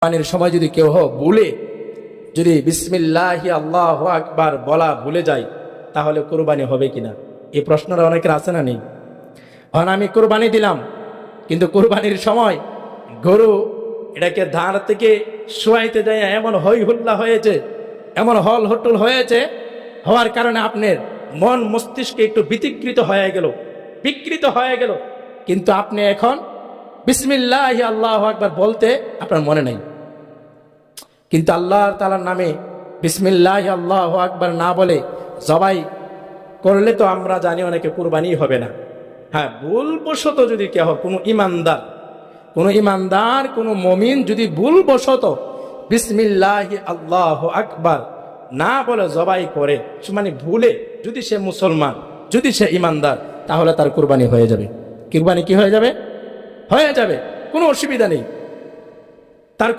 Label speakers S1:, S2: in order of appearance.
S1: কোরবানির সময় যদি কেউ ভুলে যদি বিসমিল্লাহি আল্লাহু আকবার বলা ভুলে যায় তাহলে কোরবানি হবে কিনা, এই প্রশ্নটা অনেকের আছে না নেই? কারণ আমি কোরবানি দিলাম কিন্তু কোরবানির সময় গরু এটাকে ধার থেকে শোয়াইতে যায় এমন হই হুল্লা হয়েছে, এমন হল হট্টল হয়েছে, হওয়ার কারণে আপনার মন মস্তিষ্কে একটু বিকৃত হয়ে গেল, বিকৃত হয়ে গেল, কিন্তু আপনি এখন বিসমিল্লাহি আল্লাহু আকবার বলতে আপনার মনে নাই। কিন্তু আল্লাহ তাআলার নামে বিসমিল্লাহি আল্লাহু আকবার না বলে জবাই করলে তো আমরা জানি অনেকে কুরবানি হবে না। হ্যাঁ, ভুলবশত যদি কেউ কোনো ইমানদার কোনো মুমিন যদি ভুলবশত বিসমিল্লাহি আল্লাহু আকবার না বলে জবাই করে, মানে ভুলে, যদি সে মুসলমান, যদি সে ইমানদার, তাহলে তার কুরবানি হয়ে যাবে। কুরবানি কি হয়ে যাবে? হয়ে যাবে, কোনো অসুবিধা নেই তার।